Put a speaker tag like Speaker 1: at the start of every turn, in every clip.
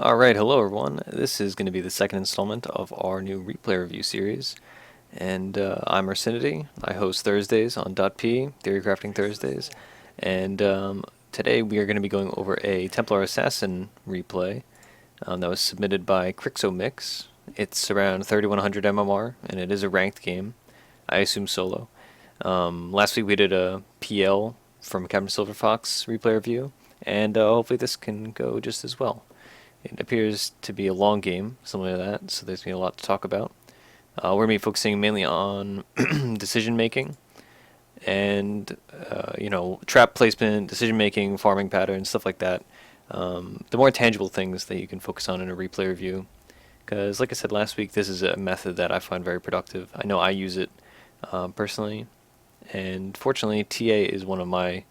Speaker 1: Alright, hello everyone. This is going to be the second installment of our new replay review series. And I'm Ursinity. I host Thursdays on Dotp, Theory Crafting Thursdays. And today we are going to be going over a Templar Assassin replay that was submitted by Crixomix. It's around 3100 MMR, and it is a ranked game. I assume solo. Last week we did a PL from Captain Silverfox replay review, and hopefully this can go just as well. It appears to be a long game, something like that, so there's going to be a lot to talk about. We're going to be focusing mainly on decision making and, trap placement, decision making, farming patterns, stuff like that. The more tangible things that you can focus on in a replay review. Because, like I said last week, this is a method that I find very productive. I know I use it personally, and fortunately, TA is one of my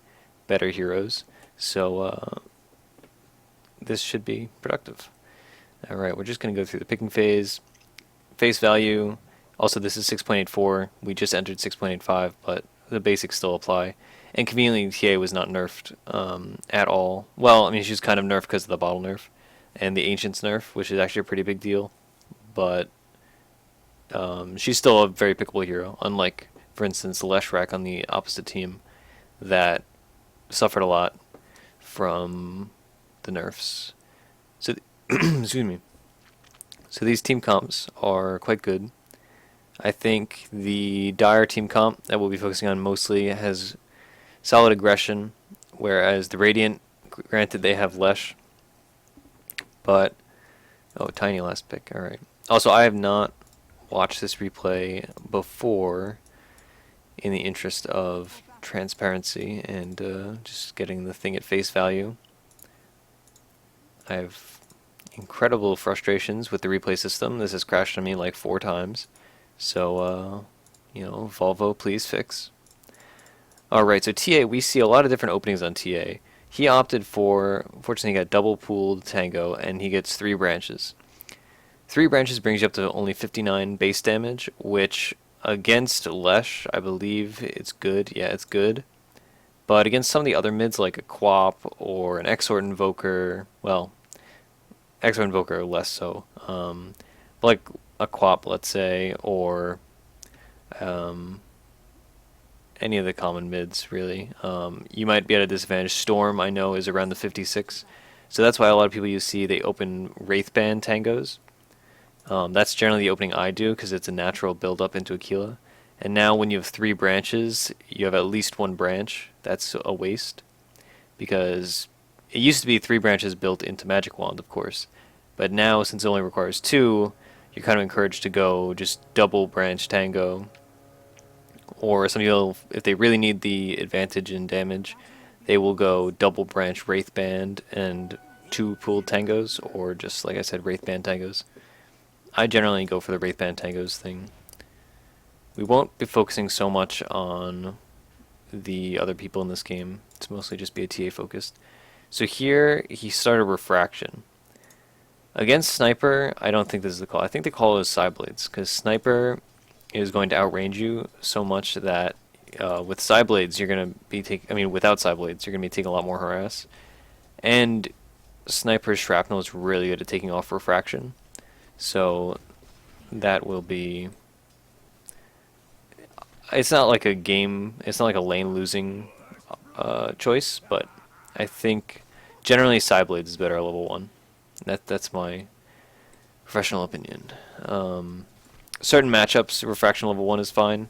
Speaker 1: better heroes, so this should be productive. Alright, we're just going to go through the picking phase. Face value, also this is 6.84, we just entered 6.85, but the basics still apply. And conveniently, TA was not nerfed at all. Well, I mean, she's kind of nerfed because of the bottle nerf, and the Ancients nerf, which is actually a pretty big deal. But she's still a very pickable hero, unlike, for instance, Leshrac on the opposite team, that suffered a lot from the nerfs. So, excuse me. So these team comps are quite good. I think the Dire team comp that we'll be focusing on mostly has solid aggression, whereas the Radiant, granted they have Lesh, but tiny last pick. All right. Also, I have not watched this replay before, in the interest of transparency and just getting the thing at face value. I have incredible frustrations with the replay system. This has crashed on me like 4 times. So, Volvo, please fix. Alright, so TA, we see a lot of different openings on TA. He opted for, unfortunately, he got double pooled Tango, and he gets 3 branches. 3 branches brings you up to only 59 base damage, which against Lesh, I believe it's good. Yeah, it's good. But against some of the other mids, like a Quap or an Exort Invoker, well, Exort Invoker less so, like a Quap, let's say, or any of the common mids, really. You might be at a disadvantage. Storm, I know, is around the 56, so that's why a lot of people you see, they open Wraithband Tangos. That's generally the opening I do, because it's a natural build-up into Aquila. And now when you have 3 branches, you have at least 1 branch. That's a waste, because it used to be 3 branches built into Magic Wand, of course. But now, since it only requires 2, you're kind of encouraged to go just double branch Tango. Or some people, if they really need the advantage in damage, they will go double branch Wraithband and 2 pooled Tangos, or just, like I said, Wraithband Tangos. I generally go for the Wraithband Tangos thing. We won't be focusing so much on the other people in this game. It's mostly just be a TA focused. So here, he started Refraction. Against Sniper, I don't think this is the call. I think the call is Sideblades, because Sniper is going to outrange you so much that with Sideblades, you're going to be without Sideblades, you're going to be taking a lot more harass. And Sniper's Shrapnel is really good at taking off Refraction. So that will be... It's not like a game, it's not like a lane losing choice, but I think generally Sideblades is better at level 1. That's my professional opinion. Certain matchups, Refraction level 1 is fine.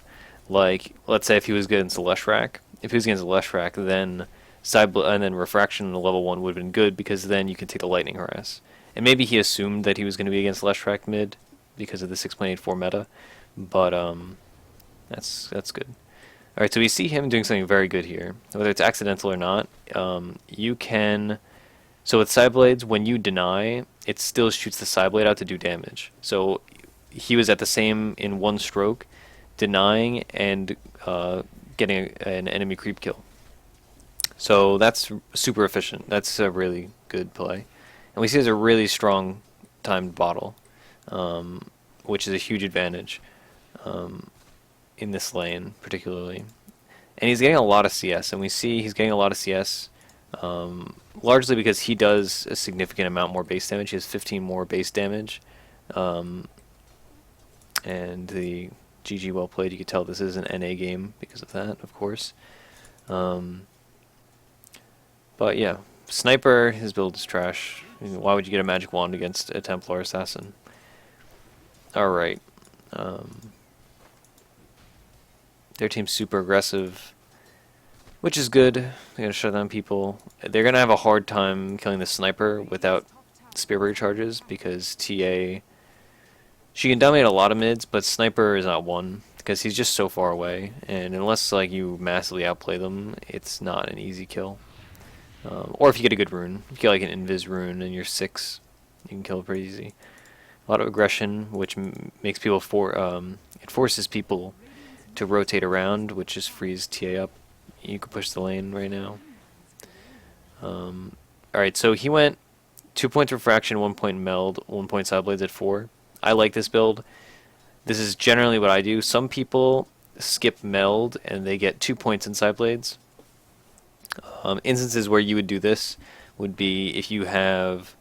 Speaker 1: Like, let's say if he was against Leshrac. If he was against Leshrac, then Refraction level 1 would have been good, because then you can take the Lightning Harass. And maybe he assumed that he was going to be against Leshrac mid because of the 6.84 meta, but that's good. Alright, so we see him doing something very good here. Whether it's accidental or not, you can... So with Sideblades, when you deny, it still shoots the Sideblade out to do damage. So he was at the same in 1 stroke, denying and getting an enemy creep kill. So that's super efficient. That's a really good play. And we see there's a really strong timed bottle, which is a huge advantage in this lane, particularly. And he's getting a lot of CS, and we see he's getting a lot of CS Largely because he does a significant amount more base damage. He has 15 more base damage. And the GG well played, you could tell this is an NA game because of that, of course. But yeah, Sniper, his build is trash. I mean, why would you get a magic wand against a Templar assassin? Alright. Their team's super aggressive, which is good. They're going to shut down people. They're going to have a hard time killing the Sniper without Spearbreaker charges because TA... She can dominate a lot of mids, but Sniper is not one because he's just so far away. And unless like you massively outplay them, it's not an easy kill. Or if you get a good rune. If you get like an Invis rune and you're 6, you can kill it pretty easy. A lot of aggression, which makes people it forces people to rotate around, which just frees TA up. You could push the lane right now. Alright, so he went 2 points refraction, 1 point meld, 1 point side blades at 4. I like this build. This is generally what I do. Some people skip meld and they get 2 points in side blades. Instances where you would do this would be if you have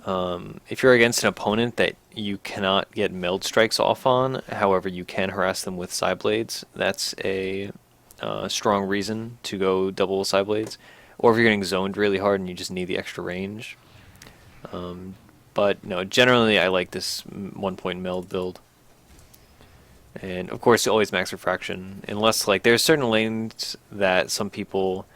Speaker 1: if you're against an opponent that you cannot get meld strikes off on, however you can harass them with side blades. That's a strong reason to go double side blades. Or if you're getting zoned really hard and you just need the extra range. But no, generally I like this 1 point meld build. And of course always max refraction, unless like there's certain lanes that some people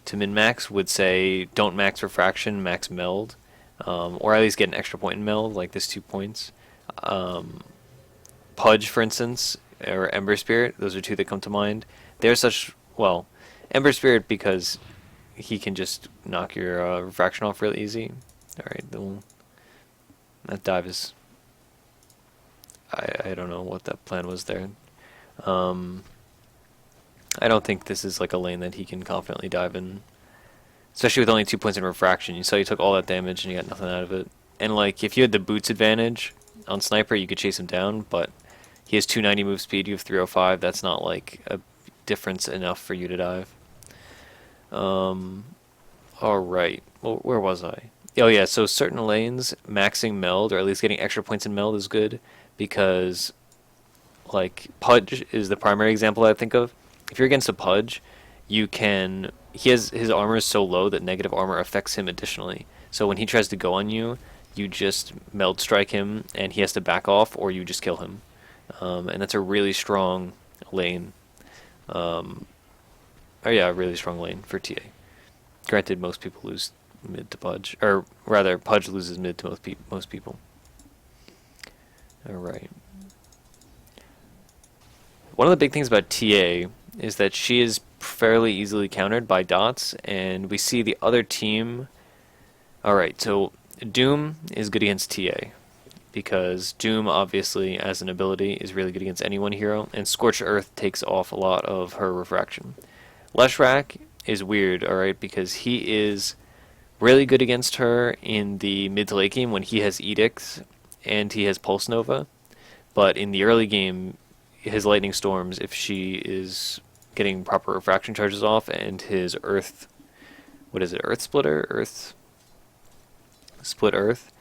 Speaker 1: to min-max would say don't max refraction, max meld, or at least get an extra point in meld, like this 2 points. Pudge, for instance, or Ember Spirit, those are two that come to mind. They're such, well, Ember Spirit because he can just knock your refraction off really easy. Alright, that dive is... I don't know what that plan was there. I don't think this is like a lane that he can confidently dive in. Especially with only 2 points in refraction. You saw he took all that damage and you got nothing out of it. And like, if you had the boots advantage on Sniper, you could chase him down, but he has 290 move speed, you have 305. That's not like a difference enough for you to dive. Alright, well, where was I? Oh yeah, so certain lanes, maxing meld, or at least getting extra points in meld is good, because like Pudge is the primary example I think of. If you're against a Pudge, you can... his armor is so low that negative armor affects him additionally. So when he tries to go on you, you just meld strike him, and he has to back off, or you just kill him. And that's a really strong lane. Oh yeah, a really strong lane for TA. Granted, most people lose mid to Pudge, or rather, Pudge loses mid to most people. Alright. One of the big things about TA is that she is fairly easily countered by dots, and we see the other team... Alright, so Doom is good against TA, because Doom, obviously, as an ability, is really good against any one hero, and Scorched Earth takes off a lot of her refraction. Leshrac is weird, alright, because he is really good against her in the mid to late game when he has Edicts and he has Pulse Nova, but in the early game, his Lightning Storms, if she is getting proper refraction charges off, and his Earth, what is it, Earth Splitter? Split Earth,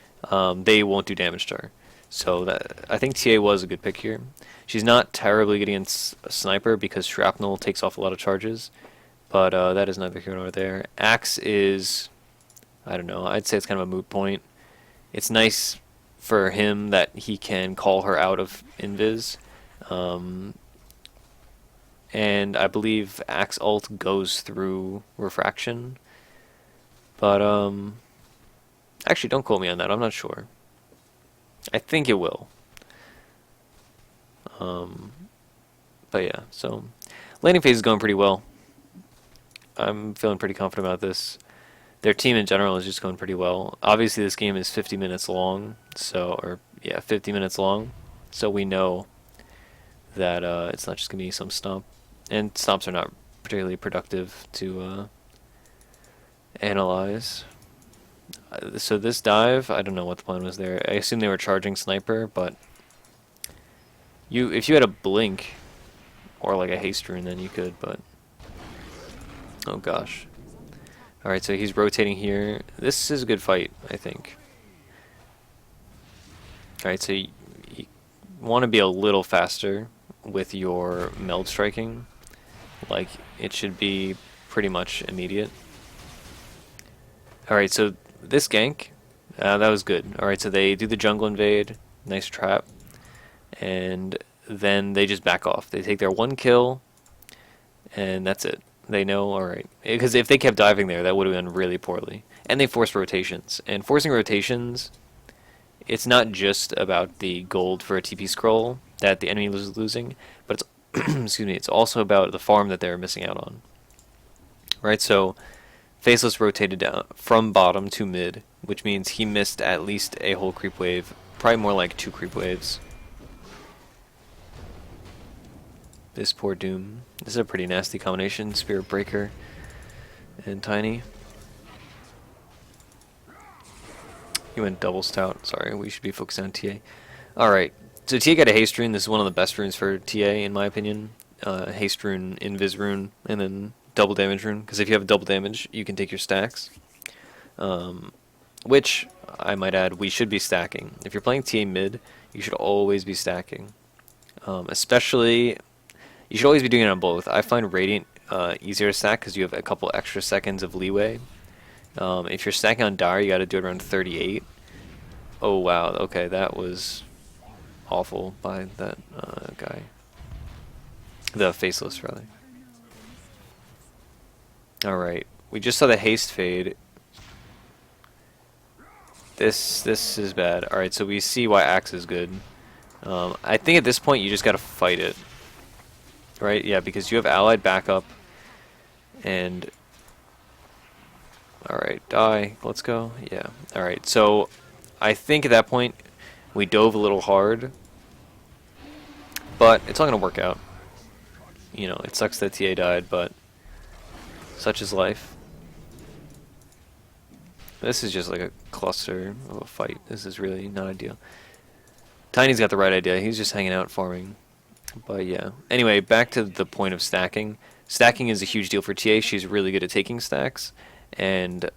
Speaker 1: they won't do damage to her. So that, I think TA was a good pick here. She's not terribly good against a Sniper because Shrapnel takes off a lot of charges, but that is neither here nor there. Axe is, I don't know, I'd say it's kind of a moot point. It's nice for him that he can call her out of Invis. And I believe Axe ult goes through refraction. But, actually, don't quote me on that. I'm not sure. I think it will. But yeah, so laning phase is going pretty well. I'm feeling pretty confident about this. Their team in general is just going pretty well. Obviously, this game is 50 minutes long, so, or yeah, 50 minutes long. So we know that it's not just gonna be some stomp, and stomps are not particularly productive to analyze. So this dive, I don't know what the plan was there. I assume they were charging Sniper, but if you had a blink or like a haste rune, then you could. But oh gosh, Alright, so he's rotating here. This is a good fight, I think. Alright, so you want to be a little faster with your meld striking. Like, it should be pretty much immediate. Alright, so this gank, that was good. Alright, so they do the jungle invade. Nice trap. And then they just back off. They take their 1 kill, and that's it. They know, alright. Because if they kept diving there, that would have gone really poorly. And they forced rotations. And forcing rotations, it's not just about the gold for a TP scroll that the enemy was losing, but it's excuse me, it's also about the farm that they're missing out on. Right, so Faceless rotated down from bottom to mid, which means he missed at least a whole creep wave, probably more like 2 creep waves. This poor Doom. This is a pretty nasty combination, Spirit Breaker and Tiny. He went double stout. Sorry, we should be focusing on TA. Alright, so TA got a haste rune. This is one of the best runes for TA, in my opinion. Haste rune, invis rune, and then double damage rune. Because if you have double damage, you can take your stacks. Which, I might add, we should be stacking. If you're playing TA mid, you should always be stacking. Especially, you should always be doing it on both. I find Radiant easier to stack because you have a couple extra seconds of leeway. If you're stacking on Dire, you got to do it around 38. Oh wow, okay, that was awful by that guy. The Faceless, rather. Alright, we just saw the haste fade. This is bad. Alright, so we see why Axe is good. I think at this point you just got to fight it. Right? Yeah, because you have allied backup. And alright, die. Let's go. Yeah. Alright, so I think at that point we dove a little hard. But it's all going to work out. You know, it sucks that TA died, but such is life. This is just like a cluster of a fight. This is really not ideal. Tiny's got the right idea. He's just hanging out farming. But yeah. Anyway, back to the point of stacking. Stacking is a huge deal for TA. She's really good at taking stacks. And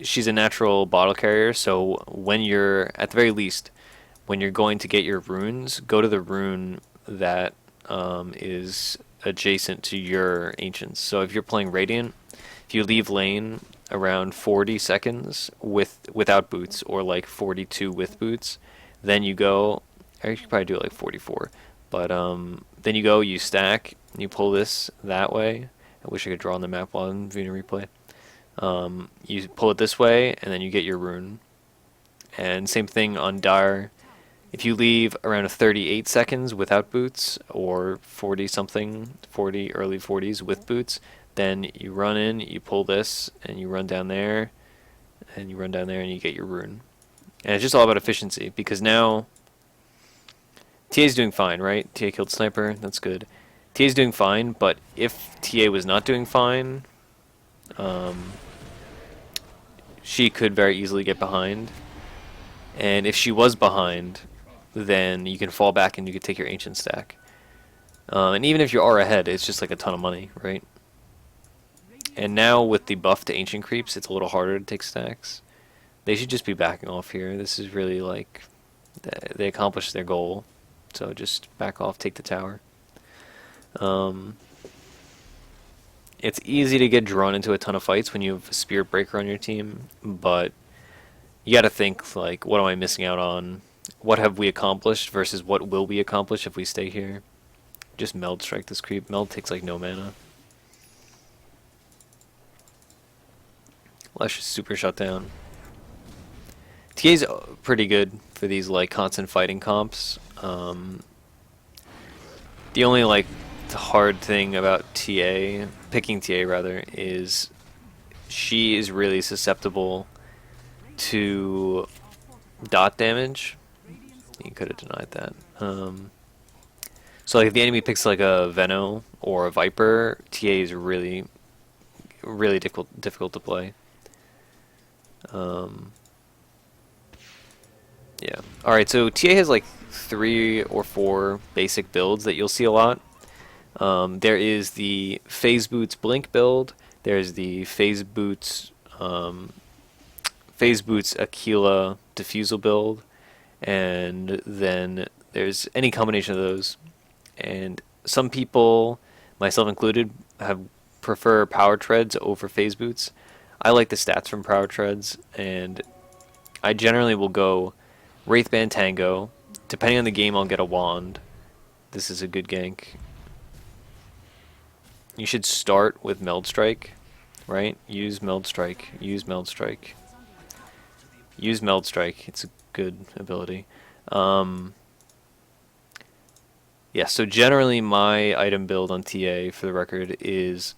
Speaker 1: she's a natural bottle carrier, so when you're, at the very least, when you're going to get your runes, go to the rune that is adjacent to your ancients. So if you're playing Radiant, if you leave lane around 40 seconds without boots, or like 42 with boots, then you go, or you could probably do it like 44, but then you go, you stack, you pull this that way. I wish I could draw on the map while I'm viewing a replay. You pull it this way, and then you get your rune. And same thing on Dire. If you leave around 38 seconds without boots, or 40 something, 40, early 40s with boots, then you run in, you pull this, and you run down there, and you run down there, and you get your rune. And it's just all about efficiency, because now TA's doing fine, right? TA killed Sniper, that's good. TA's doing fine, but if TA was not doing fine, she could very easily get behind. And if she was behind, then you can fall back and you can take your ancient stack. And even if you are ahead, it's just like a ton of money, right? And now with the buff to ancient creeps, it's a little harder to take stacks. They should just be backing off here. This is really like, they accomplished their goal. So just back off, take the tower. It's easy to get drawn into a ton of fights when you have a Spirit Breaker on your team, but you gotta think, like, what am I missing out on? What have we accomplished versus what will we accomplish if we stay here? Just Meld Strike this creep. Meld takes like no mana. Let's just super shut down. TA's pretty good for these like constant fighting comps. The only like hard thing about TA, picking TA rather, is she is really susceptible to dot damage. You could have denied that. So like if the enemy picks like a Veno or a Viper, TA is really difficult to play. Yeah. Alright, so TA has like 3 or 4 basic builds that you'll see a lot. There is the Phase Boots Blink build. There's the Phase Boots Phase Boots, Aquila, Diffusal build, and then there's any combination of those. And some people, myself included, have prefer Power Treads over Phase Boots. I like the stats from Power Treads, and I generally will go Wraithband Tango. Depending on the game, I'll get a wand. This is a good gank. You should start with Meld Strike, right? Use Meld Strike. Use Meld Strike. Use Meld Strike. It's a good ability. Yeah, so generally my item build on TA, for the record, is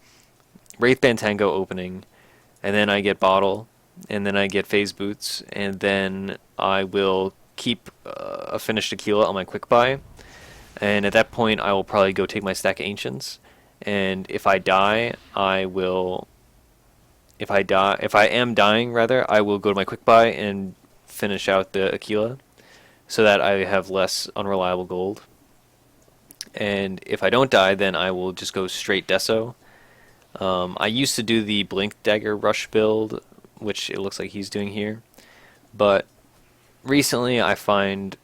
Speaker 1: Wraithband Tango opening, and then I get Bottle, and then I get Phase Boots, and then I will keep a finished Aquila on my quick buy, and at that point I will probably go take my stack of Ancients, and if I die, I will... If I am dying, rather, I will go to my quick buy and finish out the Aquila, so that I have less unreliable gold. And if I don't die, then I will just go straight Deso. I used to do the Blink Dagger Rush build, which it looks like he's doing here, but recently I find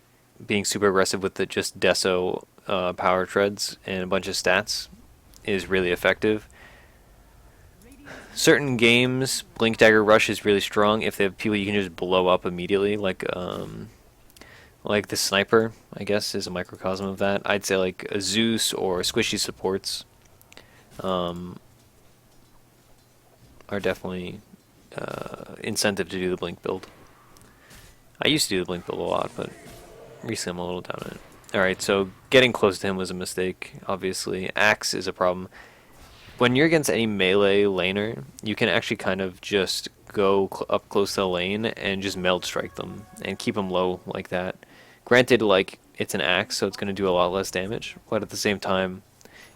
Speaker 1: being super aggressive with the just Deso Power Treads and a bunch of stats is really effective. Certain games, Blink Dagger Rush is really strong if they have people you can just blow up immediately, like the Sniper, I guess, is a microcosm of that. I'd say like a Zeus or Squishy supports are definitely incentive to do the Blink build. I used to do the Blink build a lot, but recently I'm a little down on it. Alright, so getting close to him was a mistake, obviously. Axe is a problem. When you're against any melee laner, you can actually kind of just go up close to the lane and just Meld Strike them and keep them low like that. Granted, like, it's an axe, so it's going to do a lot less damage, but at the same time,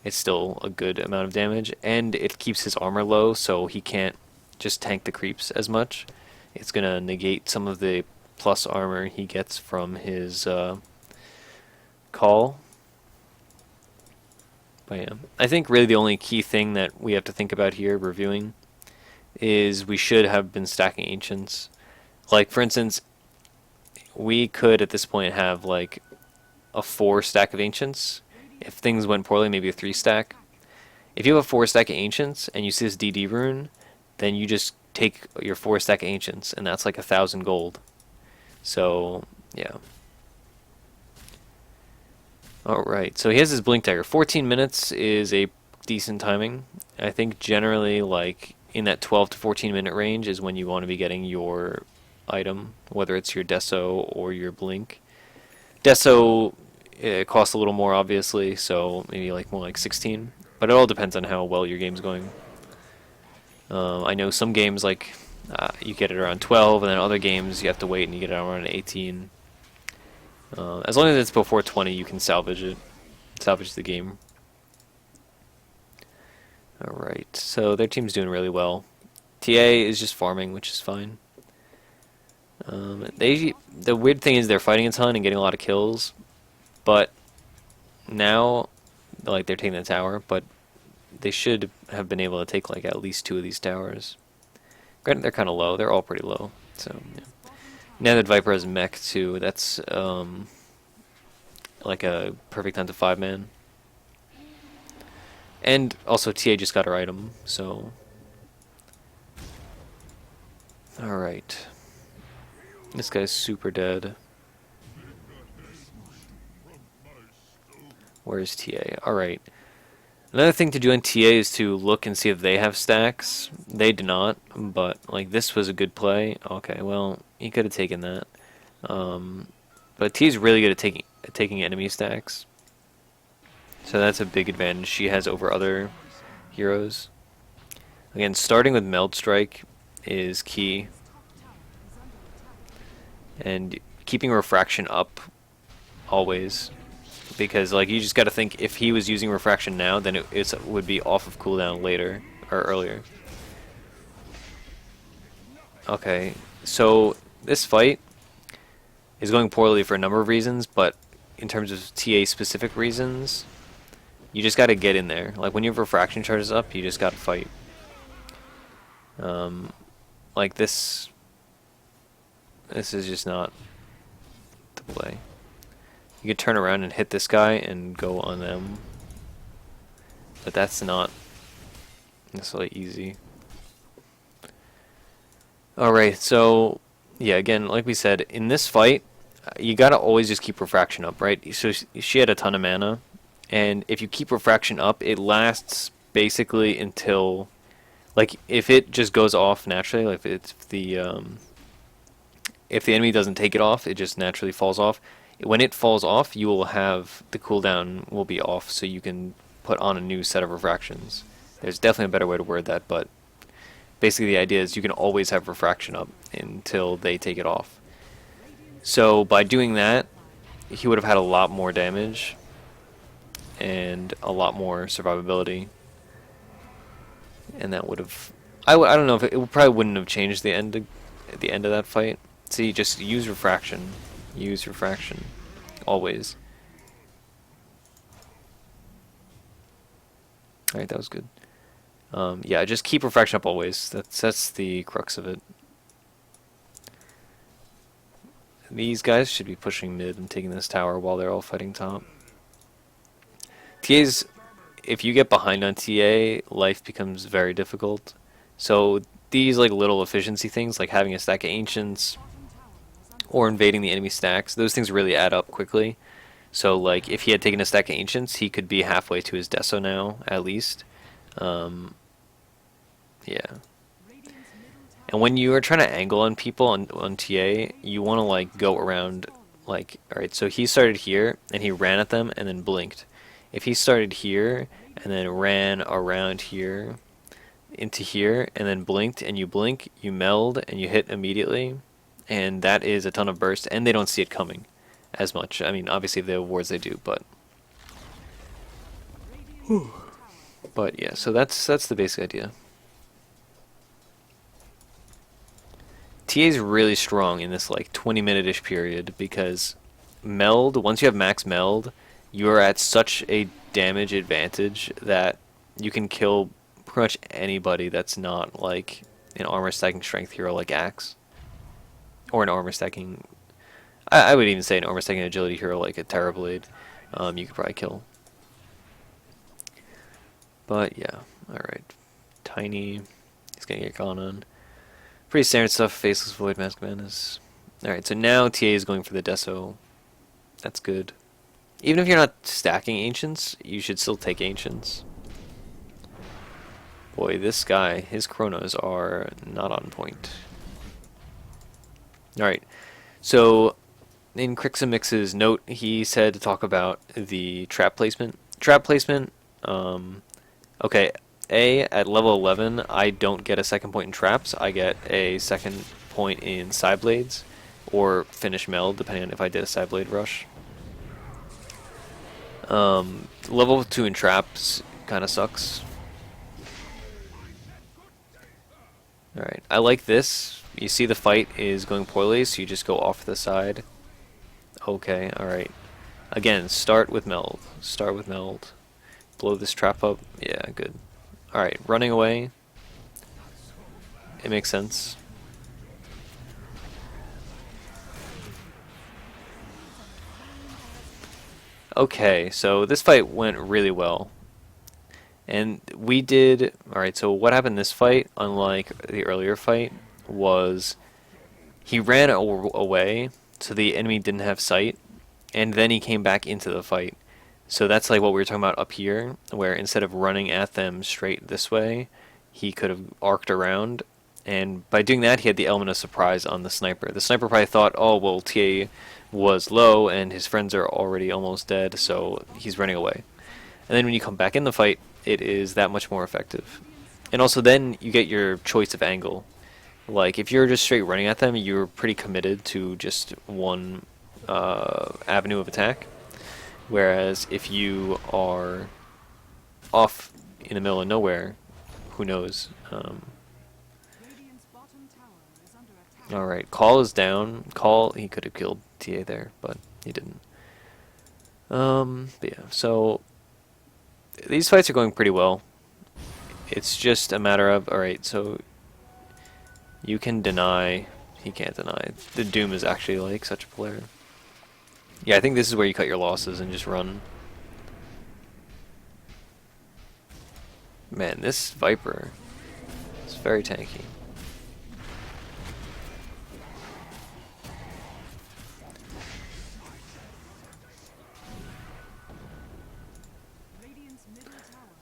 Speaker 1: it's still a good amount of damage, and it keeps his armor low, so he can't just tank the creeps as much. It's going to negate some of the plus armor he gets from his call. But yeah, I think really the only key thing that we have to think about here, reviewing, is we should have been stacking Ancients. Like, for instance, we could at this point have like a 4 stack of Ancients. If things went poorly, maybe a 3 stack. If you have a 4 stack of Ancients and you see this DD rune, then you just take your 4 stack of Ancients, and that's like 1,000 gold. So yeah. Alright, so he has his Blink Dagger. 14 minutes is a decent timing. I think generally like in that 12 to 14 minute range is when you want to be getting your item, whether it's your Deso or your Blink. Deso, it costs a little more obviously, so maybe like more like 16, but it all depends on how well your game's going. I know some games like you get it around 12, and then other games you have to wait and you get it around 18. As long as it's before 20, you can salvage it, salvage the game. Alright, so their team's doing really well. TA is just farming, which is fine. The weird thing is they're fighting a ton and getting a lot of kills, but now, like, they're taking the tower, but they should have been able to take like at least 2 of these towers. Granted, they're kind of low. They're all pretty low, so yeah. Now that Viper has mech too, that's like a perfect time to 5-man. And also TA just got her item, so... Alright. This guy's super dead. Where's TA? Alright. Another thing to do on TA is to look and see if they have stacks. They do not, but like this was a good play. Okay, well, he could have taken that. But T is really good at taking enemy stacks. So that's a big advantage she has over other heroes. Again, starting with Meld Strike is key. And keeping Refraction up always. Because like you just got to think, if he was using Refraction now, then it would be off of cooldown later, or earlier. Okay, so this fight is going poorly for a number of reasons, but in terms of TA specific reasons, you just got to get in there. Like when your Refraction charges up, you just got to fight. like this is just not the play. You could turn around and hit this guy and go on them, but that's not necessarily easy. Alright, so yeah, again, like we said, in this fight, you gotta always just keep refraction up, right? So she had a ton of mana, and if you keep refraction up, it lasts basically until, like, if it just goes off naturally, like if the enemy doesn't take it off, it just naturally falls off. When it falls off, you will have the cooldown will be off, so you can put on a new set of refractions. There's definitely a better way to word that, but basically the idea is you can always have refraction up until they take it off. So by doing that, he would have had a lot more damage and a lot more survivability, and that would have, I don't know if it probably wouldn't have changed the end of that fight. See, just use refraction. Use refraction. Always. Alright, that was good. Yeah, just keep refraction up always. That's the crux of it. These guys should be pushing mid and taking this tower while they're all fighting top. TA's, if you get behind on TA, life becomes very difficult. So these like little efficiency things, like having a stack of ancients or invading the enemy stacks, those things really add up quickly. So like if he had taken a stack of ancients, he could be halfway to his deso now, at least. Yeah. And when you are trying to angle on people on TA, you want to like go around, like, alright, so he started here and he ran at them and then blinked. If he started here and then ran around here into here and then blinked, and you blink, you meld, and you hit immediately, and that is a ton of burst, and they don't see it coming as much. I mean, obviously if they have wards they do, but yeah, so that's the basic idea. TA is really strong in this like 20-minute-ish period because meld, once you have max meld, you are at such a damage advantage that you can kill pretty much anybody that's not like an armor stacking strength hero like Axe, or an armor stacking, I would even say an armor stacking agility hero like a Terrorblade. You could probably kill. But yeah, alright. Tiny, he's gonna get gone on. Pretty standard stuff, Faceless Void, Mask Madness. Alright, so now TA is going for the Deso. That's good. Even if you're not stacking Ancients, you should still take Ancients. Boy, this guy, his chronos are not on point. Alright, so in Crixomix's note, he said to talk about the trap placement. Trap placement, okay, at level 11, I don't get a second point in traps. I get a second point in Psyblades, or finish meld, depending on if I did a Psyblade rush. Level 2 in traps kind of sucks. Alright, I like this. You see the fight is going poorly, so you just go off the side. Okay, alright. Again, start with meld. Start with meld. Blow this trap up. Yeah, good. Alright, running away. It makes sense. Okay, so this fight went really well. And we did... Alright, so what happened in this fight, unlike the earlier fight, was he ran away, so the enemy didn't have sight, and then he came back into the fight. So that's like what we were talking about up here, where instead of running at them straight this way, he could have arced around, and by doing that he had the element of surprise on the sniper. The sniper probably thought, oh well, TA was low and his friends are already almost dead, so he's running away. And then when you come back in the fight, it is that much more effective. And also then you get your choice of angle. Like if you're just straight running at them, you're pretty committed to just one avenue of attack. Whereas if you are off in the middle of nowhere, who knows? Alright, Call is down. Call, he could have killed TA there, but he didn't. But yeah, so these fights are going pretty well. It's just a matter of, alright, so You can deny. He can't deny. The Doom is actually like such a player. Yeah, I think this is where you cut your losses and just run. Man, this Viper is very tanky.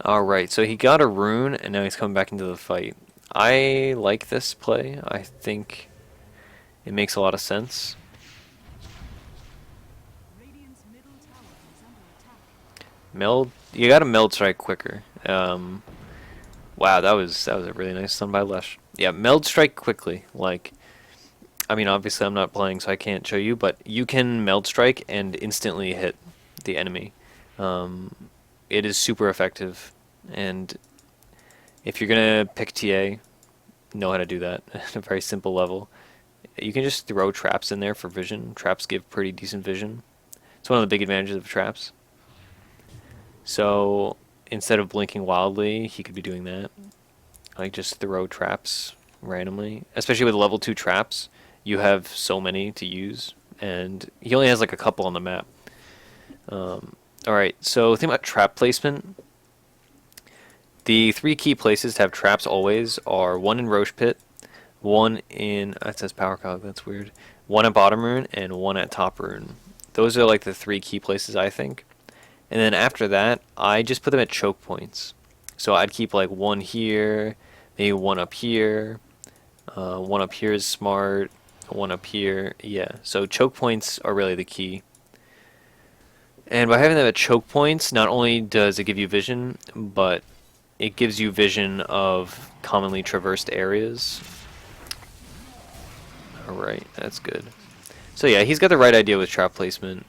Speaker 1: Alright, so he got a rune and now he's coming back into the fight. I like this play. I think it makes a lot of sense. Meld, you gotta meld strike quicker. Wow, that was a really nice stun by Lesh. Yeah, meld strike quickly. Like, I mean, obviously I'm not playing, so I can't show you, but you can meld strike and instantly hit the enemy. It is super effective, and if you're gonna pick TA, know how to do that at a very simple level. You can just throw traps in there for vision. Traps give pretty decent vision. It's one of the big advantages of traps. So instead of blinking wildly, he could be doing that. Like just throw traps randomly. Especially with level 2 traps, you have so many to use, and he only has like a couple on the map. Alright, so think about trap placement. The 3 key places to have traps always are one in Roche Pit, one in, it says Power Cog, that's weird, one at bottom rune, and one at top rune. Those are like the 3 key places, I think. And then after that, I just put them at choke points. So I'd keep like one here, maybe one up here, one up here is smart, one up here, yeah. So choke points are really the key. And by having them at choke points, not only does it give you vision, but it gives you vision of commonly traversed areas. Alright, that's good. So yeah, he's got the right idea with trap placement.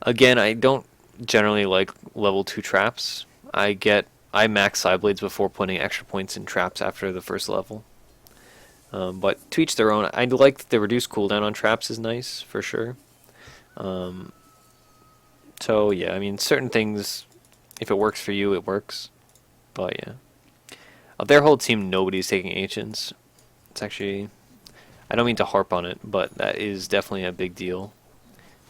Speaker 1: Again, I don't generally like level 2 traps. I max side blades before putting extra points in traps after the first level. But to each their own. I like the reduced cooldown on traps is nice, for sure. So yeah, I mean, certain things, if it works for you, it works. But yeah. Of their whole team, nobody's taking Ancients. It's actually, I don't mean to harp on it, but that is definitely a big deal.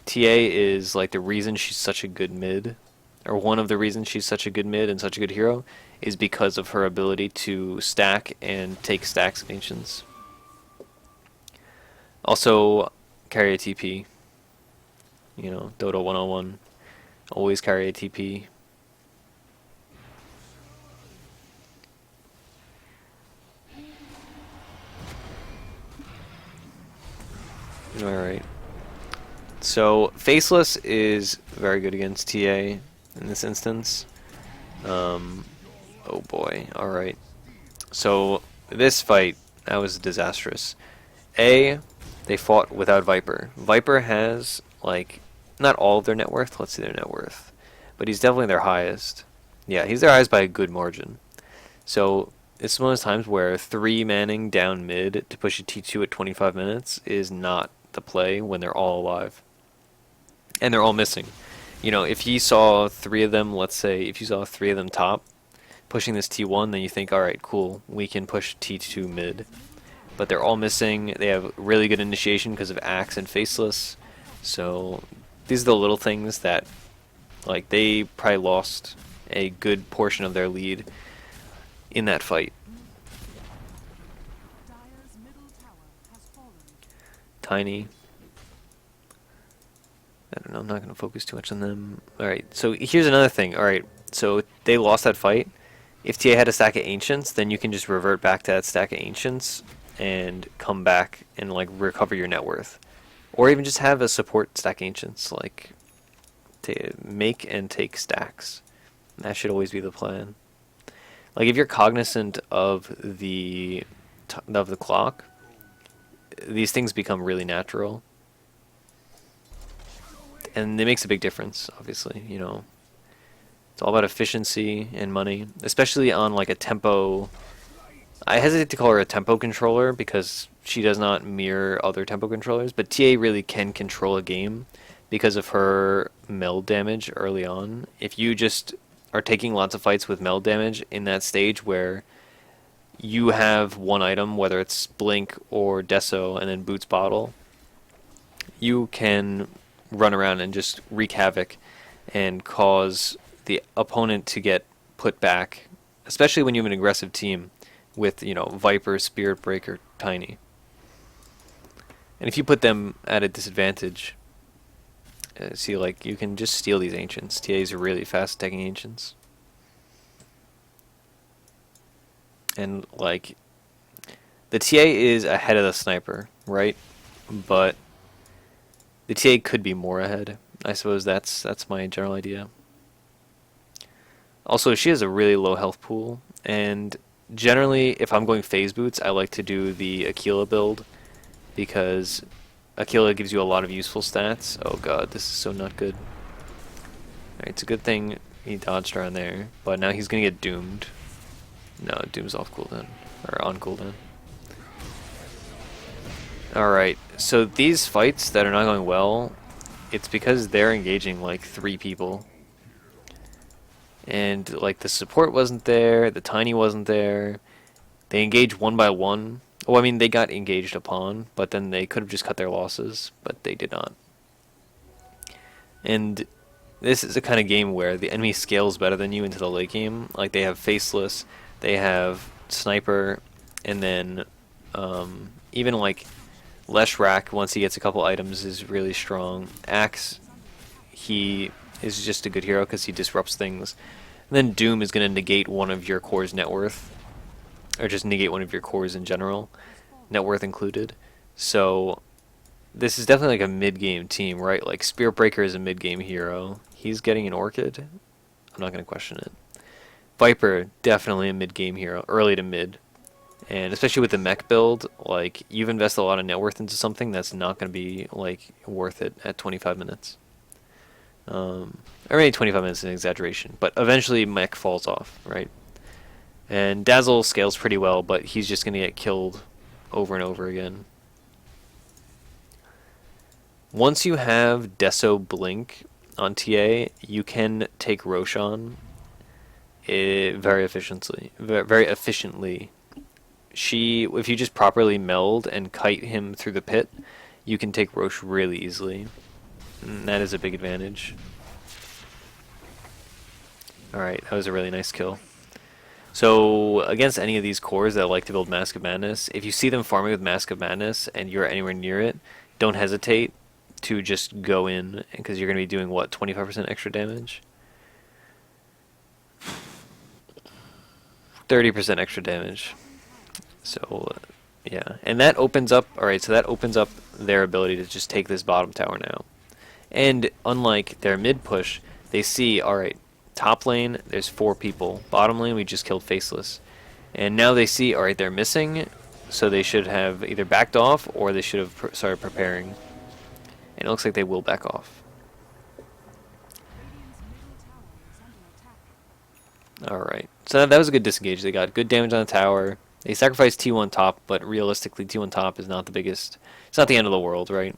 Speaker 1: TA is like the reason she's such a good mid, or one of the reasons she's such a good mid and such a good hero, is because of her ability to stack and take stacks of Ancients. Also, carry a TP. You know, Dota 101. Always carry a TP. Alright. So, Faceless is very good against TA in this instance. Oh boy, alright. So, this fight, that was disastrous. They fought without Viper. Viper has, like, not all of their net worth, let's see their net worth. But he's definitely their highest. Yeah, he's their highest by a good margin. So, it's one of those times where 3 manning down mid to push a T2 at 25 minutes is not the play when they're all alive. And they're all missing. You know, if you saw 3 of them, let's say, if you saw 3 of them top, pushing this T1, then you think, alright, cool, we can push T2 mid. But they're all missing. They have really good initiation because of Axe and Faceless. So, these are the little things that, like, they probably lost a good portion of their lead in that fight. Tiny. I don't know, I'm not going to focus too much on them. Alright, so here's another thing. Alright, so they lost that fight. If TA had a stack of Ancients, then you can just revert back to that stack of Ancients and come back and like recover your net worth. Or even just have a support stack Ancients, like to make and take stacks. That should always be the plan. Like if you're cognizant of the clock, these things become really natural. And it makes a big difference, obviously, you know. It's all about efficiency and money, especially on like a tempo. I hesitate to call her a tempo controller because she does not mirror other tempo controllers, but TA really can control a game because of her meld damage early on. If you just are taking lots of fights with meld damage in that stage where you have one item, whether it's Blink or Deso, and then Boots Bottle, you can run around and just wreak havoc and cause the opponent to get put back, especially when you have an aggressive team with, Viper, Spirit Breaker, Tiny. And if you put them at a disadvantage, see, like, you can just steal these Ancients. TAs are really fast attacking Ancients. And, like, the TA is ahead of the Sniper, right? But the TA could be more ahead. I suppose that's my general idea. Also, she has a really low health pool, and generally, if I'm going phase boots, I like to do the Aquila build, because Aquila gives you a lot of useful stats. Oh god, this is so not good. Alright, it's a good thing he dodged around there, but now he's gonna get doomed. No, Doom's off cooldown, or on cooldown. Alright, so these fights that are not going well, it's because they're engaging like 3 people. And like the support wasn't there, the Tiny wasn't there. They engaged one by one. Well, I mean, they got engaged upon, but then they could have just cut their losses, but they did not. And this is a kind of game where the enemy scales better than you into the late game. Like, they have Faceless, they have Sniper, and then even like Leshrac, once he gets a couple items, is really strong. Axe, he is just a good hero because he disrupts things. And then Doom is going to negate one of your core's net worth, or just negate one of your cores in general, net worth included. So this is definitely like a mid-game team, right? Like, Spirit Breaker is a mid-game hero. He's getting an Orchid. I'm not going to question it. Viper, definitely a mid-game hero, early to mid. And especially with the mech build, like, you've invested a lot of net worth into something that's not going to be, like, worth it at 25 minutes. Or maybe 25 minutes is an exaggeration, but eventually mech falls off, right? And Dazzle scales pretty well, but he's just going to get killed over and over again. Once you have Deso Blink on TA, you can take Roshan very efficiently. If you just properly meld and kite him through the pit, you can take Roche really easily. And that is a big advantage. Alright, that was a really nice kill. So, against any of these cores that like to build Mask of Madness, if you see them farming with Mask of Madness and you're anywhere near it, don't hesitate to just go in, because you're going to be doing, what, 25% extra damage? 30% extra damage. So, yeah. And that opens up, alright, so that opens up their ability to just take this bottom tower now. And unlike their mid push, they see, alright, top lane, there's 4 people. Bottom lane, we just killed Faceless. And now they see, alright, they're missing, so they should have either backed off or they should have started preparing. And it looks like they will back off. Alright, so that was a good disengage. They got good damage on the tower. They sacrificed T1 top, but realistically T1 top is not the biggest, it's not the end of the world, right?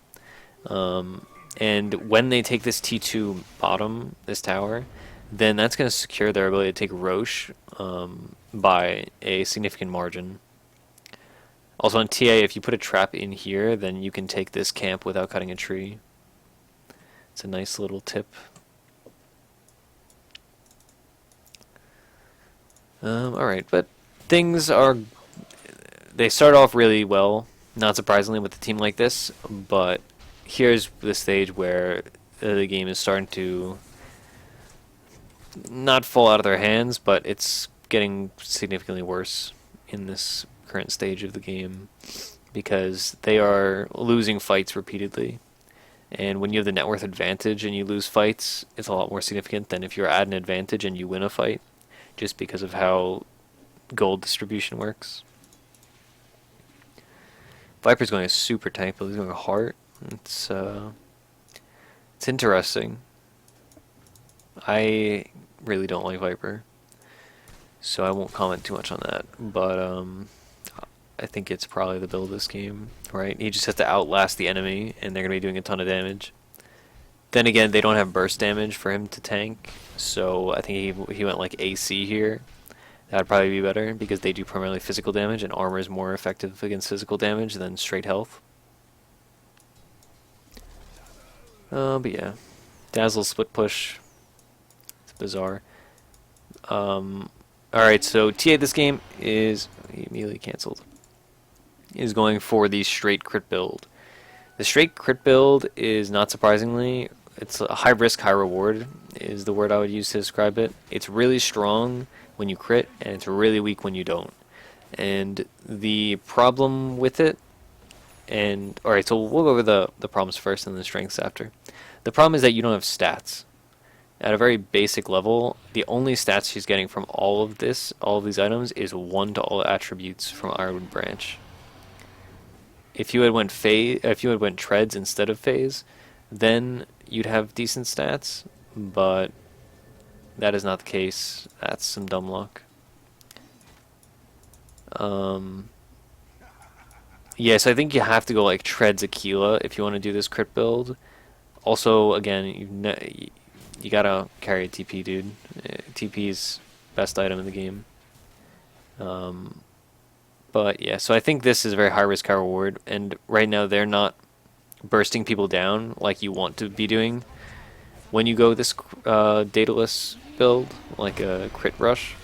Speaker 1: And when they take this T2 bottom, this tower, then that's going to secure their ability to take Roche by a significant margin. Also on TA, if you put a trap in here, then you can take this camp without cutting a tree. It's a nice little tip. Alright, but things are... They start off really well, not surprisingly, with a team like this, but here's the stage where the game is starting to not fall out of their hands, but it's getting significantly worse in this current stage of the game because they are losing fights repeatedly. And when you have the net worth advantage and you lose fights, it's a lot more significant than if you're at an advantage and you win a fight, just because of how gold distribution works. Viper's going a super tank, but he's going a heart. It's interesting. I really don't like Viper, so I won't comment too much on that. But I think it's probably the build of this game, right? He just has to outlast the enemy, and they're going to be doing a ton of damage. Then again, they don't have burst damage for him to tank, so I think he went like AC here. That'd probably be better because they do primarily physical damage, and armor is more effective against physical damage than straight health. But yeah, Dazzle split push. It's bizarre. Alright, so TA this game is immediately cancelled. Is going for the straight crit build. The straight crit build is, not surprisingly, it's a high risk, high reward is the word I would use to describe it. It's really strong when you crit, and it's really weak when you don't. And the problem with it, and alright, so we'll go over the problems first and the strengths after. The problem is that you don't have stats. At a very basic level, the only stats she's getting from all of these items is 1 to all attributes from Ironwood Branch. If you had went treads instead of phase, then you'd have decent stats, but that is not the case. That's some dumb luck. Yeah, so I think you have to go like treads Aquila if you want to do this crit build. Also, again, you gotta carry a TP, dude. TP is best item in the game. But yeah, so I think this is a very high risk, high reward, and right now they're not bursting people down like you want to be doing when you go this dataless build, like a crit rush.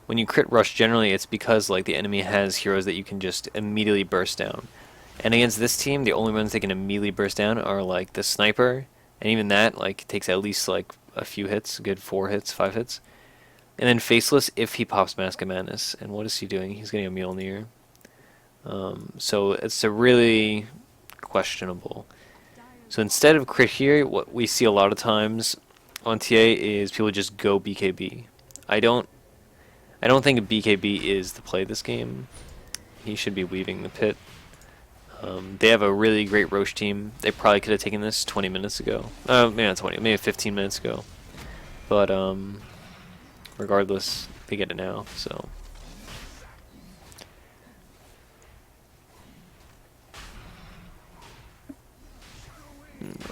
Speaker 1: When you crit rush, generally it's because like the enemy has heroes that you can just immediately burst down. And against this team, the only ones they can immediately burst down are like the sniper, and even that like takes at least like a few hits, a good 4 hits, 5 hits. And then Faceless if he pops Mask of Madness. And what is he doing? He's getting a Mjolnir. So it's a really questionable. So instead of crit here, what we see a lot of times on TA is people just go BKB. I don't think a BKB is the play this game. He should be weaving the pit. They have a really great Roche team. They probably could have taken this 20 minutes ago. Maybe not 20, maybe 15 minutes ago. But regardless, they get it now, so.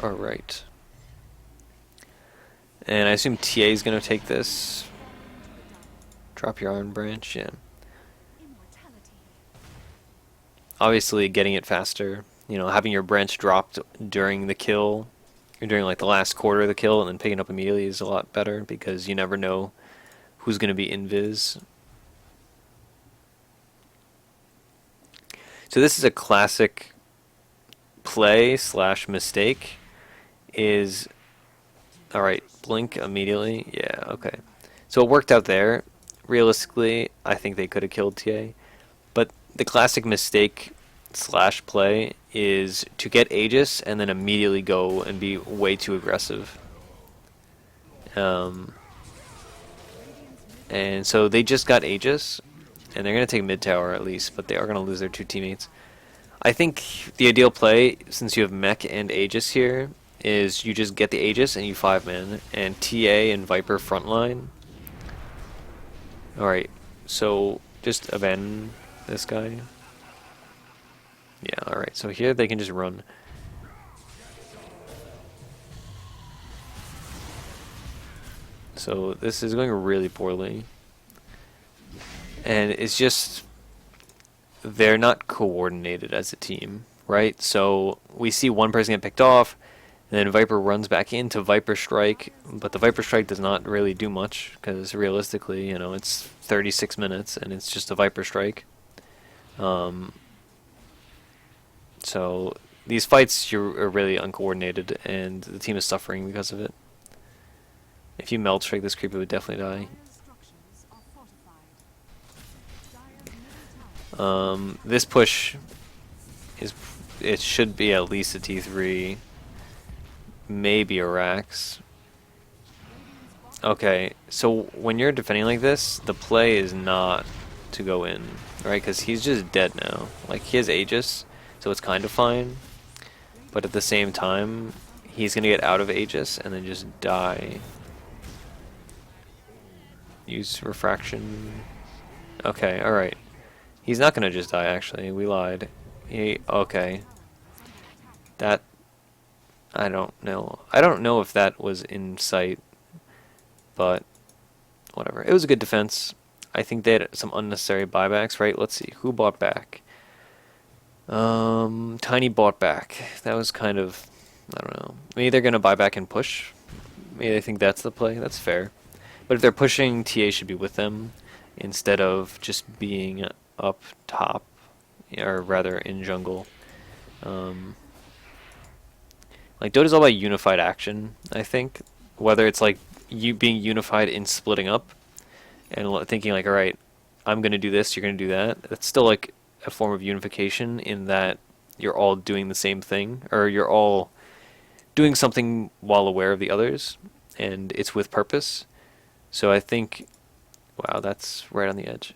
Speaker 1: Alright. And I assume TA is going to take this. Drop your Iron Branch, yeah. Obviously, getting it faster, you know, having your branch dropped during the kill, or during like the last quarter of the kill, and then picking up immediately is a lot better because you never know who's going to be invis. So this is a classic play / mistake. Is alright, blink immediately. Yeah, okay. So it worked out there. Realistically, I think they could have killed TA. But the classic mistake / play is to get Aegis and then immediately go and be way too aggressive. And so they just got Aegis, and they're going to take mid tower at least, but they are going to lose their 2 teammates. I think the ideal play, since you have Mech and Aegis here, is you just get the Aegis and you 5-man, and TA and Viper frontline. Alright, so just abandon this guy. Yeah, alright, so here they can just run. So this is going really poorly. And it's just, they're not coordinated as a team, right? So we see one person get picked off, and then Viper runs back into Viper Strike, but the Viper Strike does not really do much, because realistically, you know, it's 36 minutes, and it's just a Viper Strike. So these fights are really uncoordinated, and the team is suffering because of it. If you meld strike this creep, it would definitely die. This push it should be at least a T3, maybe a Rax. Okay, so when you're defending like this, the play is not to go in, right? Because he's just dead now. Like, he has Aegis, so it's kind of fine. But at the same time, he's going to get out of Aegis and then just die. Use refraction. Okay, alright. He's not gonna just die, actually. We lied. Okay. That... I don't know. I don't know if that was in sight. but whatever. It was a good defense. I think they had some unnecessary buybacks, right? Let's see, who bought back? Tiny bought back. That was kind of, I don't know. Maybe they're gonna buy back and push. Maybe they think that's the play. That's fair. But if they're pushing, TA should be with them instead of just being up top, or rather in jungle. Like Dota's all about unified action, I think. Whether it's like you being unified in splitting up and thinking like, all right, I'm gonna do this, you're gonna do that. That's still like a form of unification in that you're all doing the same thing, or you're all doing something while aware of the others, and it's with purpose. So I think, wow, that's right on the edge.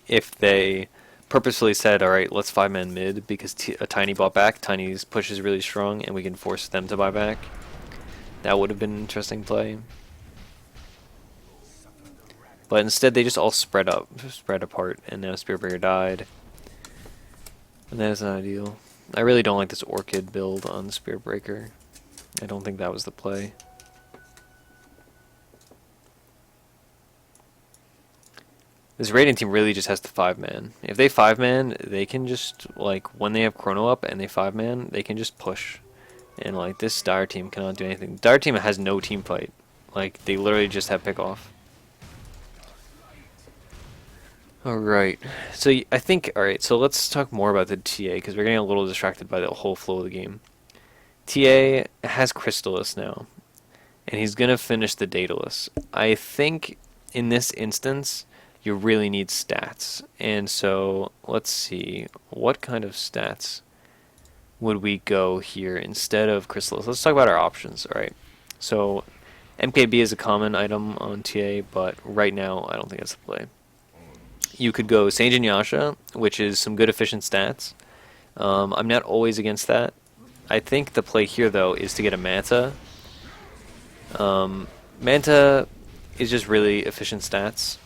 Speaker 1: If they purposefully said, all right, let's 5-man mid because a Tiny bought back, Tiny's push is really strong, and we can force them to buy back, that would have been an interesting play. But instead, they just all spread apart, and now Spearbreaker died. And that is not ideal. I really don't like this Orchid build on Spearbreaker. I don't think that was the play. This Radiant team really just has to 5-man. If they 5-man, they can just, like, when they have Chrono up and they 5-man, they can just push. And, like, this Dire team cannot do anything. Dire team has no team fight. Like, they literally just have pick off. Alright, so I think, alright, so let's talk more about the TA, because we're getting a little distracted by the whole flow of the game. TA has Crystallis now, and he's going to finish the Daedalus. I think, in this instance, you really need stats, and so, let's see, what kind of stats would we go here instead of Crystallis? Let's talk about our options, alright. So, MKB is a common item on TA, but right now, I don't think that's the play. You could go Sage and Yasha, which is some good efficient stats. I'm not always against that. I think the play here, though, is to get a Manta. Manta is just really efficient stats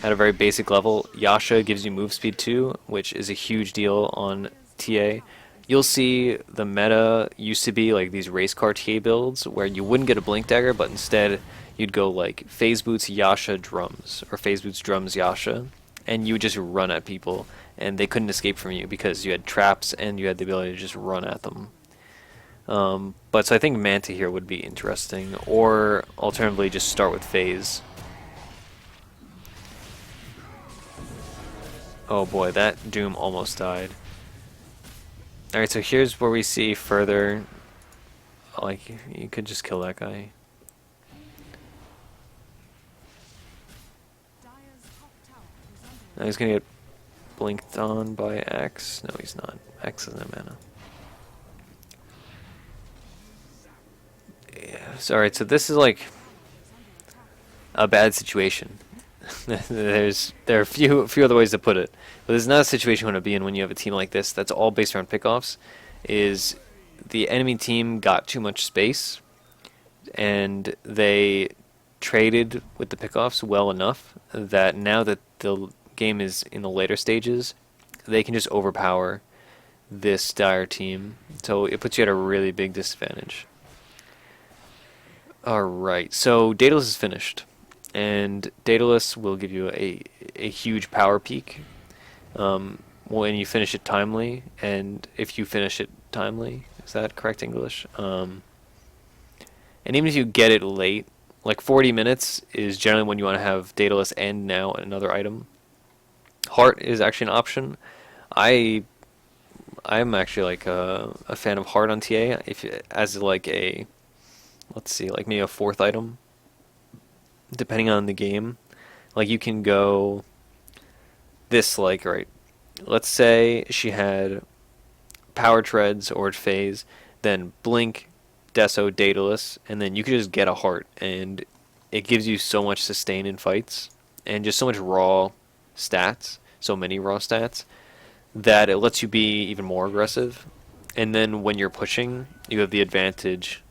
Speaker 1: at a very basic level. Yasha gives you move speed too, which is a huge deal on TA. You'll see the meta used to be like these race car TA builds where you wouldn't get a Blink Dagger, but instead you'd go like Phase Boots Yasha Drums, or Phase Boots Drums Yasha. And you would just run at people, and they couldn't escape from you because you had traps and you had the ability to just run at them. But so I think Manta here would be interesting, or alternatively just start with Phase. Oh boy, that Doom almost died. Alright, so here's where we see further, like, you could just kill that guy. Now he's gonna get blinked on by X. No, he's not. X isn't a mana. Yeah, sorry, so this is like a bad situation. There are a few other ways to put it, but this is not a situation you want to be in when you have a team like this that's all based around pickoffs. Is the enemy team got too much space, and they traded with the pickoffs well enough that now that the game is in the later stages, they can just overpower this Dire team. So it puts you at a really big disadvantage. Alright, so Daedalus is finished. And Daedalus will give you a huge power peak when you finish it timely, and if you finish it timely, is that correct English? And even if you get it late, like 40 minutes is generally when you want to have Daedalus and now another item. Heart is actually an option. I'm actually like a fan of Heart on TA as like a, let's see, like maybe a 4th item, depending on the game. Like you can go this, like, right, let's say she had Power Treads or Phase, then Blink, Deso, Daedalus, and then you could just get a Heart, and it gives you so much sustain in fights and just so much raw stats, so many raw stats, that it lets you be even more aggressive. And then when you're pushing, you have the advantage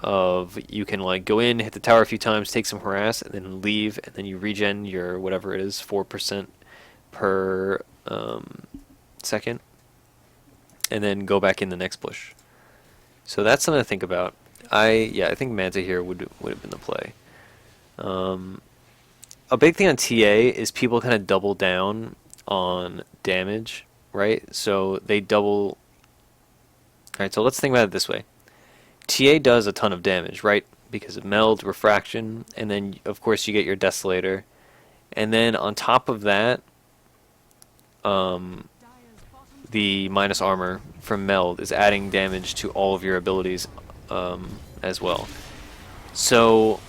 Speaker 1: of you can like go in, hit the tower a few times, take some harass, and then leave, and then you regen your whatever it is, 4% per second, and then go back in the next push. So that's something to think about. I think Manta here would have been the play. A big thing on TA is people kind of double down on damage, right? So they double. Alright, so let's think about it this way. TA does a ton of damage, right? Because of meld, refraction, and then of course you get your Desolator. And then on top of that, the minus armor from meld is adding damage to all of your abilities as well. So,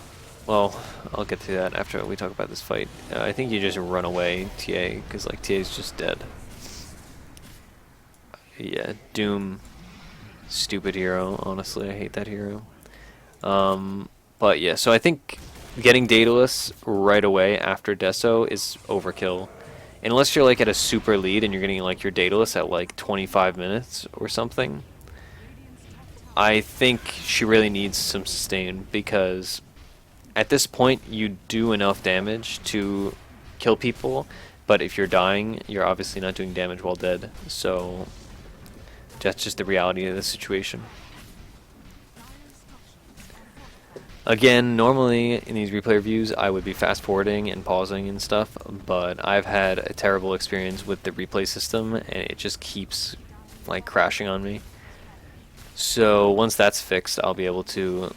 Speaker 1: well, I'll get to that after we talk about this fight. I think you just run away, TA, because like TA is just dead. Yeah, Doom, stupid hero. Honestly, I hate that hero. But yeah, so I think getting Daedalus right away after Deso is overkill. Unless you're like at a super lead and you're getting like your Daedalus at like 25 minutes or something. I think she really needs some sustain, because at this point you do enough damage to kill people, but if you're dying, you're obviously not doing damage while dead. So that's just the reality of the situation. Again, normally in these replay reviews I would be fast forwarding and pausing and stuff, but I've had a terrible experience with the replay system and it just keeps like crashing on me. So once that's fixed, I'll be able to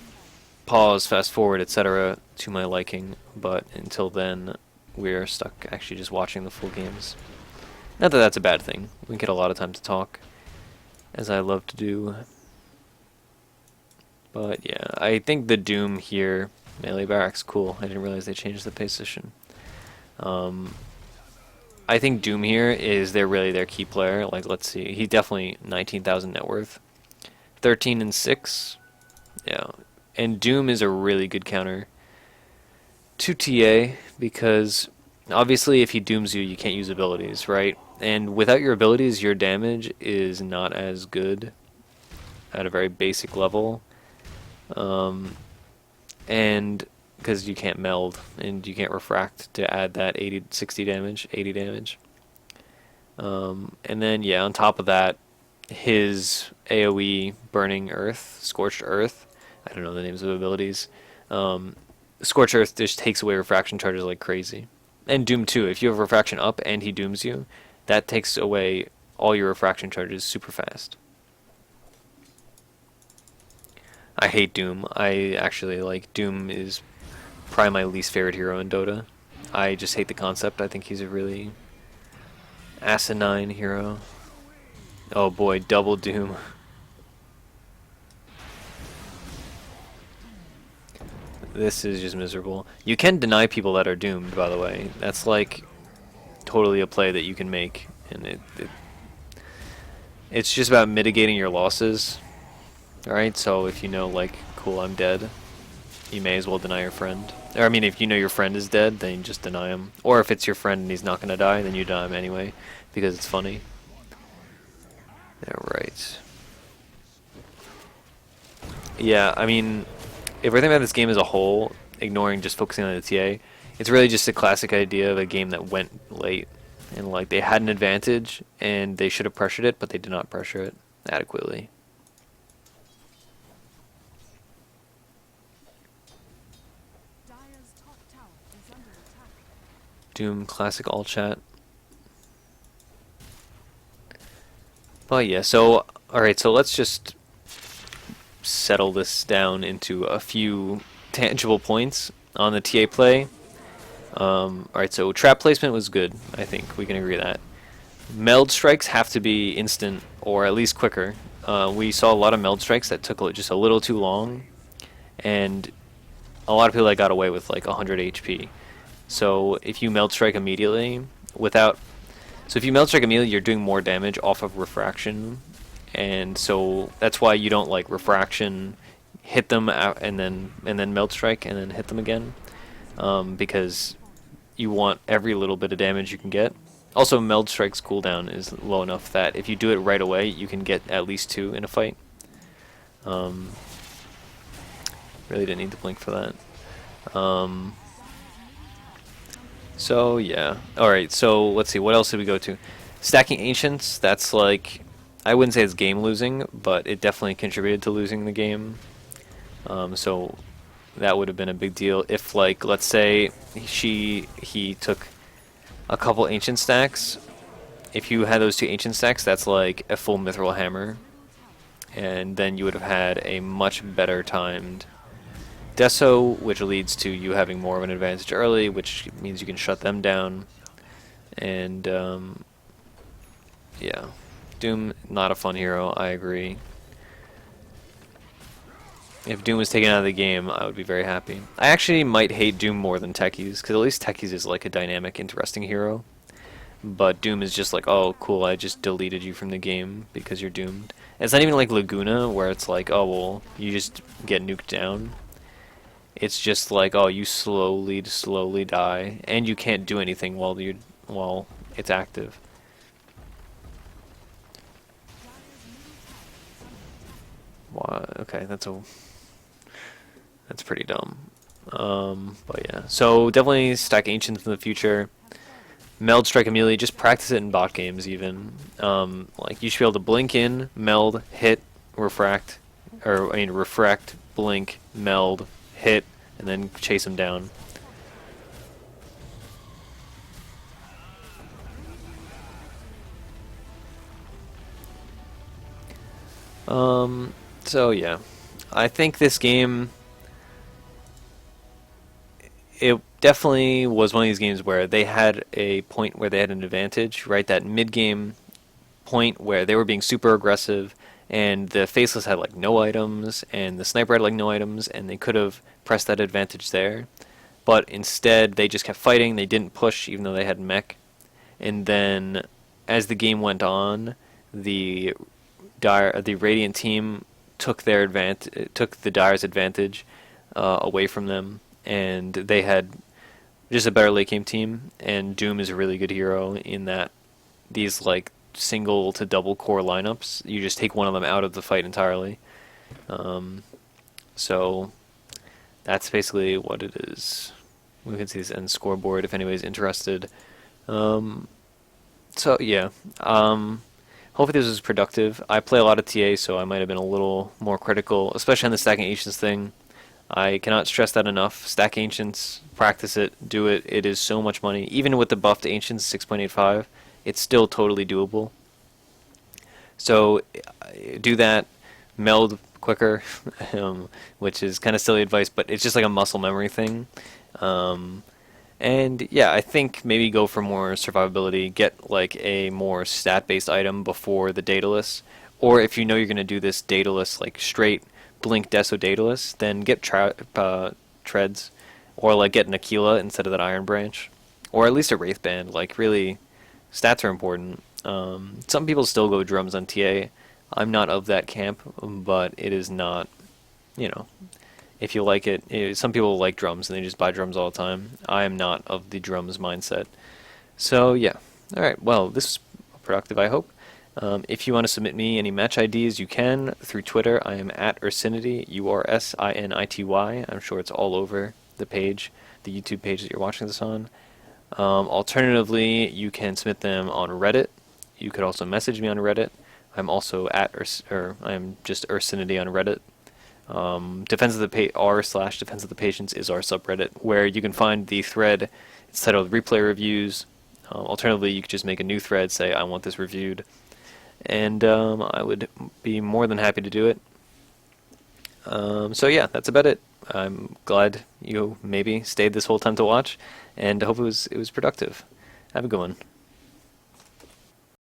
Speaker 1: pause, fast forward, etc. to my liking, but until then we're stuck actually just watching the full games. Not that that's a bad thing. We get a lot of time to talk, as I love to do. But yeah, I think the Doom here, melee barracks, cool. I didn't realize they changed the position. I think Doom here is really their key player. Like, let's see, he definitely 19,000 net worth, 13 and 6. Yeah, and Doom is a really good counter to TA, because obviously if he dooms you, you can't use abilities, right? And without your abilities, your damage is not as good at a very basic level. And because you can't meld and you can't refract to add that 60 damage, 80 damage. And then yeah, on top of that, his AoE Burning Earth, Scorched Earth, I don't know the names of abilities. Scorched Earth just takes away refraction charges like crazy. And Doom too, if you have refraction up and he dooms you, that takes away all your refraction charges super fast. I hate Doom. I actually like Doom is probably my least favorite hero in Dota. I just hate the concept. I think he's a really asinine hero. Oh boy, double Doom. This is just miserable. You can deny people that are doomed, by the way. That's like totally a play that you can make, and it's just about mitigating your losses. Alright, so if you know, like, cool, I'm dead, you may as well deny your friend. Or, I mean, if you know your friend is dead, then you just deny him. Or if it's your friend and he's not going to die, then you deny him anyway, because it's funny. Alright. Yeah, I mean, if we're thinking about this game as a whole, ignoring just focusing on the TA, it's really just a classic idea of a game that went late. And, like, they had an advantage, and they should have pressured it, but they did not pressure it adequately. Doom classic all chat. But yeah, so alright, so let's just settle this down into a few tangible points on the TA play. Alright, so trap placement was good, I think we can agree that. Meld strikes have to be instant or at least quicker. We saw a lot of meld strikes that took just a little too long, and a lot of people that got away with like 100 HP. So if you meld strike immediately, you're doing more damage off of refraction, and so that's why you don't like refraction, hit them out, and then meld strike and then hit them again, because you want every little bit of damage you can get. Also, meld strike's cooldown is low enough that if you do it right away, you can get at least 2 in a fight. Really didn't need to blink for that. So yeah, alright, so let's see, what else did we go to? Stacking Ancients, that's like, I wouldn't say it's game losing, but it definitely contributed to losing the game. So that would have been a big deal if, like, let's say he took a couple ancient stacks. If you had those two ancient stacks, that's like a full mithril hammer, and then you would have had a much better timed Deso, which leads to you having more of an advantage early, which means you can shut them down. And yeah, Doom, not a fun hero, I agree. If Doom was taken out of the game, I would be very happy. I actually might hate Doom more than Techies, because at least Techies is like a dynamic, interesting hero. But Doom is just like, oh, cool, I just deleted you from the game because you're doomed. And it's not even like Laguna, where it's like, oh, well, you just get nuked down. It's just like, oh, you slowly die, and you can't do anything while it's active. Wow, okay, that's pretty dumb. But yeah, so definitely stack Ancients in the future. Meld, Strike, Immediately, just practice it in bot games even. Like, you should be able to blink in, meld, hit, refract, or, I mean, refract, blink, meld, hit, and then chase him down. So yeah, I think this game, it definitely was one of these games where they had a point where they had an advantage, right? That mid-game point where they were being super aggressive, and the Faceless had like no items, and the Sniper had like no items, and they could have pressed that advantage there. But instead, they just kept fighting, they didn't push even though they had mech. And then, as the game went on, the Radiant team took the Dire's advantage away from them, and they had just a better late game team. And Doom is a really good hero in that these like single to double core lineups, you just take one of them out of the fight entirely. So that's basically what it is. We can see this end scoreboard if anybody's interested. So yeah, hopefully this was productive. I play a lot of TA, so I might have been a little more critical, especially on the stacking Ancients thing. I cannot stress that enough. Stack Ancients, practice it, do it. It is so much money. Even with the buffed Ancients 6.85, it's still totally doable. So do that, meld quicker, which is kind of silly advice, but it's just like a muscle memory thing. And yeah, I think maybe go for more survivability, get like a more stat-based item before the Daedalus, or if you know you're going to do this Daedalus, like straight Blink Deso Daedalus, then get Treads, or like get an Aquila instead of that Iron Branch, or at least a Wraith Band. Like really, stats are important. Some people still go drums on TA. I'm not of that camp, but it is not, you know, if you like it, some people like drums and they just buy drums all the time. I am not of the drums mindset. So yeah, alright, well, this is productive, I hope. If you want to submit me any match IDs, you can through Twitter. I am at Ursinity, Ursinity. I'm sure it's all over the page, the YouTube page that you're watching this on. Alternatively, you can submit them on Reddit. You could also message me on Reddit. I'm also at I am just Ursinity on Reddit. r/Defense of the Patients is our subreddit, where you can find the thread. It's titled Replay Reviews. Alternatively, you could just make a new thread, say I want this reviewed, and I would be more than happy to do it. So yeah, that's about it. I'm glad you maybe stayed this whole time to watch, and I hope it was productive. Have a good one.